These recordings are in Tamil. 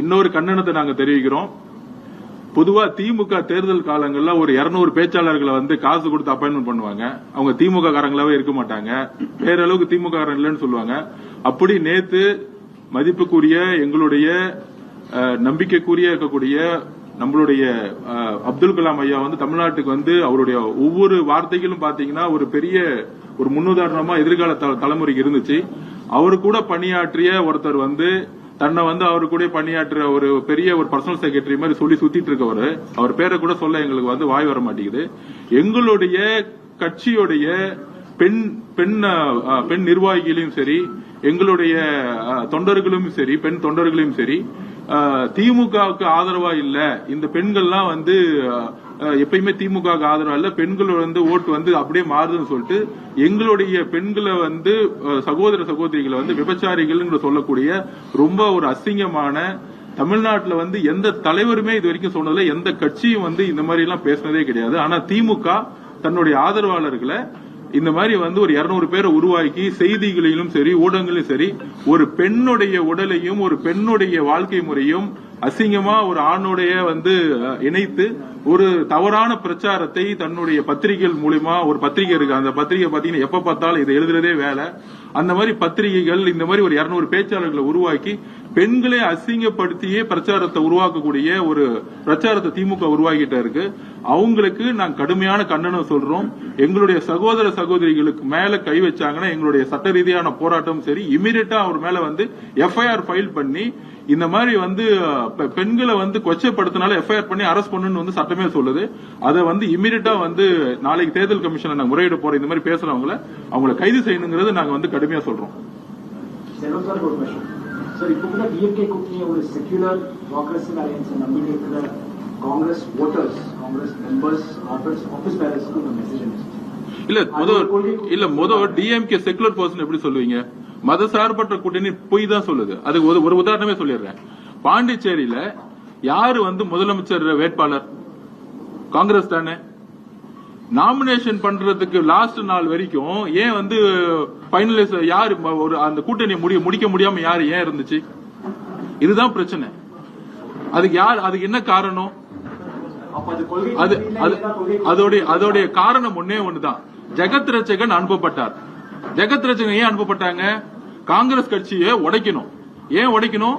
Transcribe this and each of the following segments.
இன்னொரு கண்டனத்தை நாங்க தெரிவிக்கிறோம். பொதுவா திமுக தேர்தல் காலங்கள்ல ஒரு 200 பேச்சாளர்களை வந்து காசு கொடுத்து அப்பாயின்மெண்ட் பண்ணுவாங்க. அவங்க திமுக காரங்களாவே இருக்க மாட்டாங்க, வேற அளவுக்கு திமுக காரங்க இல்லைன்னு சொல்லுவாங்க. அப்படி நேத்து மதிப்புக்குரிய எங்களுடைய நம்பிக்கைக்குரிய இருக்கக்கூடிய நம்மளுடைய அப்துல் கலாம் ஐயா வந்து தமிழ்நாட்டுக்கு வந்து அவருடைய ஒவ்வொரு வார்த்தைகளும் பாத்தீங்கன்னா ஒரு பெரிய ஒரு முன்னுதாரணமா எதிர்கால தலைமுறைக்கு இருந்துச்சு. அவரு கூட பணியாற்றிய ஒருத்தர் வந்து தன்னை வந்து அவரு கூட பணியாற்ற ஒரு பெரிய ஒரு பர்சனல் செக்ரட்டரி மாதிரி சொல்லி சுத்திட்டு இருக்கவரு, அவர் பேரை கூட சொல்ல எங்களுக்கு வந்து வாய் வர மாட்டேங்குது. எங்களுடைய கட்சியுடைய பெண் நிர்வாகிகளையும் சரி, எங்களுடைய தொண்டர்களும் சரி, பெண் தொண்டர்களையும் சரி, திமுகவுக்கு ஆதரவா இல்ல, இந்த பெண்கள்லாம் வந்து எப்பயுமே திமுக ஆதரவா இல்ல, பெண்கள் வந்து ஓட்டு வந்து அப்படியே மாறுதுன்னு சொல்லிட்டு எங்களுடைய பெண்களை வந்து சகோதர சகோதரிகளை வந்து விபச்சாரிகள் சொல்லக்கூடிய ரொம்ப ஒரு அசிங்கமான, தமிழ்நாட்டுல வந்து எந்த தலைவருமே இது வரைக்கும் சொன்னதுல எந்த கட்சியும் வந்து இந்த மாதிரி எல்லாம் பேசினதே கிடையாது. ஆனா திமுக தன்னுடைய ஆதரவாளர்களை இந்த மாதிரி வந்து ஒரு 200 பேரை உருவாக்கி செய்திகளிலும் சரி ஊடகங்களிலும் சரி ஒரு பெண்ணுடைய உடலையும் ஒரு பெண்ணுடைய வாழ்க்கை முறையும் அசிங்கமா ஒரு ஆணுடைய வந்து இணைத்து ஒரு தவறான பிரச்சாரத்தை தன்னுடைய பத்திரிகைகள் மூலமா, ஒரு பத்திரிகை இருக்கு, அந்த பத்திரிகை பாத்தீங்கன்னா எப்ப பார்த்தாலும் இதை எழுதுறதே வேலை, அந்த மாதிரி பத்திரிகைகள் இந்த மாதிரி ஒரு 200 பேச்சாளர்களை உருவாக்கி பெண்களை அசிங்கப்படுத்தியே பிரச்சாரத்தை உருவாக்கக்கூடிய ஒரு பிரச்சாரத்தை திமுக உருவாக்கிட்ட இருக்கு. அவங்களுக்கு நாங்க கடுமையான கண்டனம் சொல்றோம். எங்களுடைய சகோதர சகோதரிகளுக்கு மேல கை வச்சாங்கன்னா எங்களுடைய சட்ட ரீதியான போராட்டம் சரி, இமீடியட்டா அவர் மேல வந்து எஃப்ஐஆர் ஃபைல் பண்ணி இந்த மாதிரி வந்து பெண்களை வந்து கொச்சைப்படுத்தினால எஃப்ஐஆர் பண்ணி அரெஸ்ட் பண்ணணும்னு வந்து சட்டமே சொல்லுது. அதை வந்து இமீடியட்டா வந்து நாளைக்கு தேர்தல் கமிஷனை நாங்க முறையிட போறோம். இந்த மாதிரி அவங்களை கைது செய்யணுங்கிறது நாங்க வந்து கடுமையா சொல்றோம். சார், இப்போ கூட டிஎம்கே கூட்டணி ஒரு செக்யூலர் டெமோக்ரசி அலையன்ஸ் நம்பிக்கை இருக்கிற Congress voters, Congress members, office பேரர்ஸ்க்கு ஒரு மெசேஜ் முதல் டிஎம்கே செக்குலர் பர்சன் எப்படி சொல்லுவீங்க? மதசார்பற்ற கூட்டணி பொய் தான் சொல்லுது. அதுக்கு ஒரு உதாரணமே சொல்லிடுறேன். பாண்டிச்சேரியில யாரு வந்து முதலமைச்சர் வேட்பாளர்? காங்கிரஸ் தானே. நாமினேஷன் பண்றதுக்கு லாஸ்ட் நாள் வரைக்கும் ஏன் வந்து பைனலிஸ்ட் யாரு ஒரு அந்த கூட்டணியை முடிக்க முடியாம யாரு ஏன் இருந்துச்சு? இதுதான் பிரச்சனை. அதுக்கு என்ன காரணம்? அதோடைய காரணம் ஒன்னே ஒண்ணுதான். ஜெகத் ரட்சகன் அனுப்பப்பட்டார். ஜெகத் ரட்சகன் ஏன் அனுப்பப்பட்டாங்க? காங்கிரஸ் கட்சியை உடைக்கணும். ஏன் உடைக்கணும்?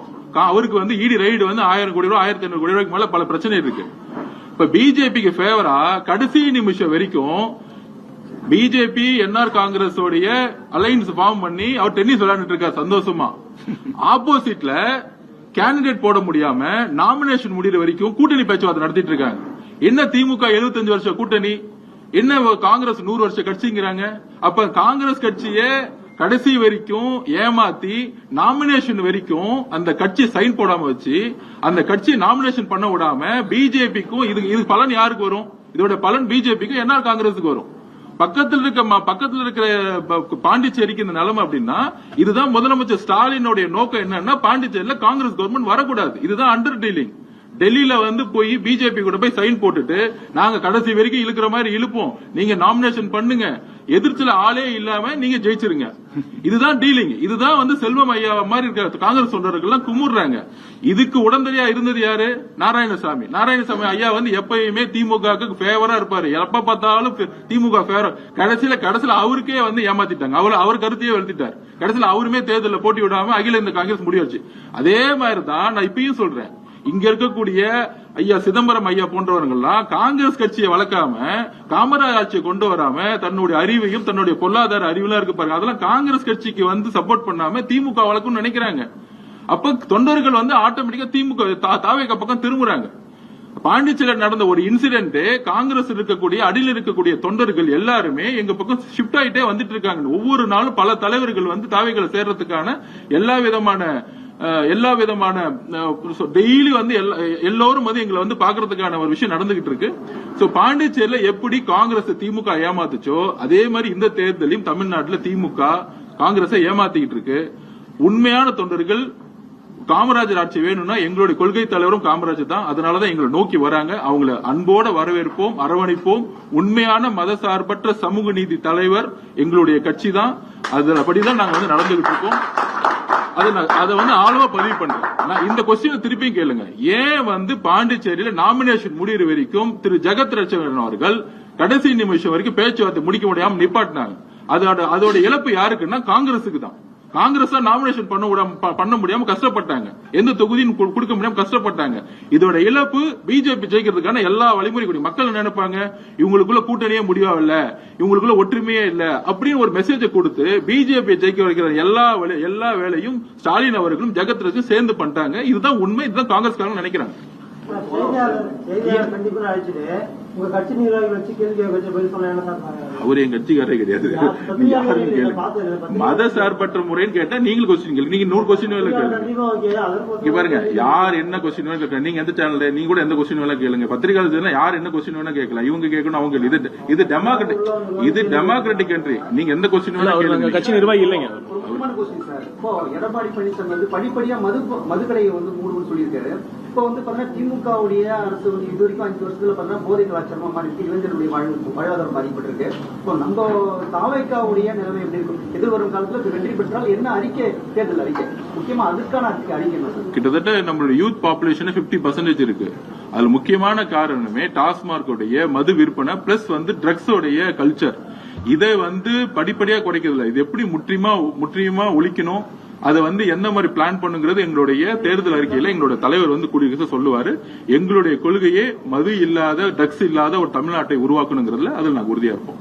அவருக்கு வந்து இடி ரைடு வந்து 1000 கோடி ரூபாய் 1500 கோடி ரூபாய்க்கு மேல பல பிரச்சனை இருக்கு. இப்ப பிஜேபிக்கு ஃபேவரா கடைசி நிமிஷம் வரைக்கும் BJP NR Congress alliance form பண்ணி அவர் டென்னிஸ் விளையாண்டுட்டு இருக்கார் சந்தோஷமா. ஆப்போசிட்ல கேண்டிடேட் போட முடியாம நாமினேஷன் முடிகிற வரைக்கும் கூட்டணி பேச்சுவார்த்தை நடத்திட்டு இருக்காங்க. என்ன திமுக 75 வருஷ கூட்டணி, என்ன காங்கிரஸ் 100 வருஷ கட்சிங்கிறாங்க. அப்ப காங்கிரஸ் கட்சியை கடைசி வரைக்கும் ஏமாத்தி நாமினேஷன் வரைக்கும் அந்த கட்சி சைன் போடாம வச்சு அந்த கட்சி நாமினேஷன் பண்ண விடாம பிஜேபிக்கும் இது பலன் யாருக்கு வரும்? இதோட பலன் பிஜேபிக்கும் என்ஆர் காங்கிரஸுக்கு வரும். பக்கத்துல இருக்கிற பாண்டிச்சேரிக்கு இந்த நிலைமை அப்படின்னா இதுதான் முதலமைச்சர் ஸ்டாலினுடைய நோக்கம். என்னன்னா பாண்டிச்சேரியில காங்கிரஸ் கவர்மெண்ட் வரக்கூடாது. இதுதான் அண்டர் டீலிங். டெல்லியில வந்து போய் பிஜேபி கூட போய் சைன் போட்டுட்டு நாங்க கடைசி வரைக்கும் இழுக்கிற மாதிரி இழுப்போம், நீங்க நாமினேஷன் பண்ணுங்க, எதிர்த்துல ஆளே இல்லாம நீங்க ஜெயிச்சிருங்க. இதுதான் டீலிங். இதுதான் வந்து செல்வம் ஐயா மாதிரி இருக்க காங்கிரஸ் தொண்டர்கள் குமுறாங்க. இதுக்கு உடனடியா இருந்தது யாரு? நாராயணசாமி. நாராயணசாமி ஐயா வந்து எப்பயுமே திமுக ஃபேவரா இருப்பாரு. எப்ப பார்த்தாலும் திமுக ஃபேவர். கடைசியில அவருக்கே வந்து ஏமாத்திட்டாங்க. அவர் கருத்தையே வெளுத்திட்டார். கடைசியில அவருமே தேர்தலில் போட்டி விடாம அகில இந்த காங்கிரஸ் முடியாச்சு. அதே மாதிரிதான் நான் இப்பயும் சொல்றேன். இங்க இருக்கக்கூடிய ஐயா சிதம்பரம் ஐயா போன்றவர்கள்லாம் காங்கிரஸ் கட்சியை வளர்க்காம காமராஜ் ஆட்சியை கொண்டு வராம தன்னுடைய அறிவையும் தன்னுடைய பொருளாதார அறிவுலாம் இருக்கு பாருங்க, அதெல்லாம் காங்கிரஸ் கட்சிக்கு வந்து சப்போர்ட் பண்ணாம திமுக வளர்க்கணும்னு நினைக்கிறாங்க. அப்ப தொண்டர்கள் வந்து ஆட்டோமேட்டிக்கா திமுக தாவேக பக்கம் திரும்புறாங்க. பாண்டிச்சேரியில் நடந்த ஒரு இன்சிடென்ட் காங்கிரஸ் இருக்கக்கூடிய அடியில் இருக்கக்கூடிய தொண்டர்கள் எல்லாருமே எங்க பக்கம் ஷிப்ட் ஆயிட்டே வந்துட்டு இருக்காங்க. ஒவ்வொரு நாளும் பல தலைவர்கள் வந்து தாவேகளை சேர்றதுக்கான எல்லா விதமான டெய்லி வந்து எல்லோரும் வந்து எங்களை வந்து பாக்குறதுக்கான ஒரு விஷயம் நடந்துகிட்டு இருக்கு. சோ பாண்டிச்சேரியில எப்படி காங்கிரஸ் திமுக ஏமாத்துச்சோ அதே மாதிரி இந்த தேர்தலையும் தமிழ்நாட்டில் திமுக காங்கிரஸை ஏமாத்திக்கிட்டு இருக்கு. உண்மையான தொண்டர்கள் காமராஜர் ஆட்சி வேணும்னா எங்களுடைய கொள்கை தலைவரும் காமராஜர் தான். அதனாலதான் எங்களை நோக்கி வராங்க. அவங்களை அன்போட வரவேற்போம், அரவணைப்போம். உண்மையான மதசார்பற்ற சமூக நீதி தலைவர் எங்களுடைய கட்சி தான். அதுபடிதான் நாங்க வந்து நடந்துகிட்டு இருக்கோம். அதை வந்து ஆழமா பதிவு பண்றேன். நான் இந்த கொஸ்டின் திருப்பியும் கேளுங்க. ஏன் வந்து பாண்டிச்சேரியில நாமினேஷன் முடிகிற வரைக்கும் திரு ஜெகத் ரட்சகன் அவர்கள் கடைசி நிமிஷம் வரைக்கும் பேச்சுவார்த்தை முடிக்க முடியாம நிப்பாட்டினாங்க. அதோட இழப்பு யாருக்குன்னா காங்கிரஸுக்கு தான். காங்கிரஸ் நாமினேஷன் பண்ண முடியாம கஷ்டப்பட்டாங்க, எந்த தொகுதியும் கொடுக்க முடியாம கஷ்டப்பட்டாங்க. இதோட இழப்பு பிஜேபி ஜெயிக்கிறதுக்கான எல்லா வழிமுறையும். மக்கள் நினைப்பாங்க இவங்களுக்குள்ள கூட்டணியே முடியவில்ல, இவங்களுக்குள்ள ஒற்றுமையே இல்ல அப்படின்னு ஒரு மெசேஜ் கொடுத்து பிஜேபி ஜெயிக்க வைக்கிற எல்லா வேலையும் ஸ்டாலின் அவர்களும் ஜெகத் ரட்சகனும் சேர்ந்து பண்ணிட்டாங்க. இதுதான் உண்மை, இதுதான் காங்கிரஸ்காரங்க நினைக்கிறாங்க. அவரு என் கட்சிக்காரே கிடையாது. மத சார்பற்ற முறைன்னு கேட்டா நீங்களும் கொஸ்டின் கேளுங்க. நீங்க 100 கொஸ்டின் வேலை கேளுங்க. பாருங்க, யார் என்ன கொஸ்டின் வேலை கேட்க, நீங்க எந்த சேனல்ல நீங்க கூட எந்த கொஸ்டின் வேலை கேளுங்க. பத்திரிகையாளர் யார் என்ன கொஸ்டின் வேணா கேட்கலாம். இவங்க கேட்கணும், அவங்க இது டெமோக்ராட்டிக் கண்ட்ரி. நீங்க எந்த கொஸ்டின் வேணா கேளுங்க. கட்சி நிர்வாகி இல்லைங்க. இப்போ எடப்பாடி பழனிசாமி வந்து படிப்படியா மதுக்கடையை வந்து மூடுன்னு சொல்லியிருக்காரு. இப்போ வந்து பாத்தீங்கன்னா திமுகவுடைய அரசு வந்து இது வரைக்கும் 5 வருஷத்துல பாத்தீங்கன்னா போதை கலாச்சாரமா மாறி இருக்கு, இளைஞர்களுடைய வாழ்வாதாரம் பாதிக்கப்பட்டிருக்கு. இப்போ நம்ம தாவேக்காவுடைய நிலைமை எப்படி இருக்கும்? எதிர்வரும் காலத்துல வெற்றி பெற்றால் என்ன அறிக்கை, தேர்தல் அறிக்கை, முக்கியமா அதுக்கான அறிக்கை கிட்டத்தட்ட நம்மளுடைய யூத் பாப்புலேஷன் 50% இருக்கு. அதுல முக்கியமான காரணமே டாஸ்மார்க் உடைய மது விற்பனை பிளஸ் வந்து ட்ரக்ஸ் உடைய கல்ச்சர். இதை வந்து படிப்படியா குறைக்கிறதுல இது எப்படி முற்றிலுமா ஒழிக்கணும், அதை வந்து எந்த மாதிரி பிளான் பண்ணுங்கிறது எங்களுடைய தேர்தல் அறிக்கையில எங்களுடைய தலைவர் வந்து கூடிய சொல்லுவாரு. எங்களுடைய கொள்கையே மது இல்லாத ட்ரக்ஸ் இல்லாத ஒரு தமிழ்நாட்டை உருவாக்கணுங்கிறதுல அதில் நாங்கள் உறுதியா இருப்போம்.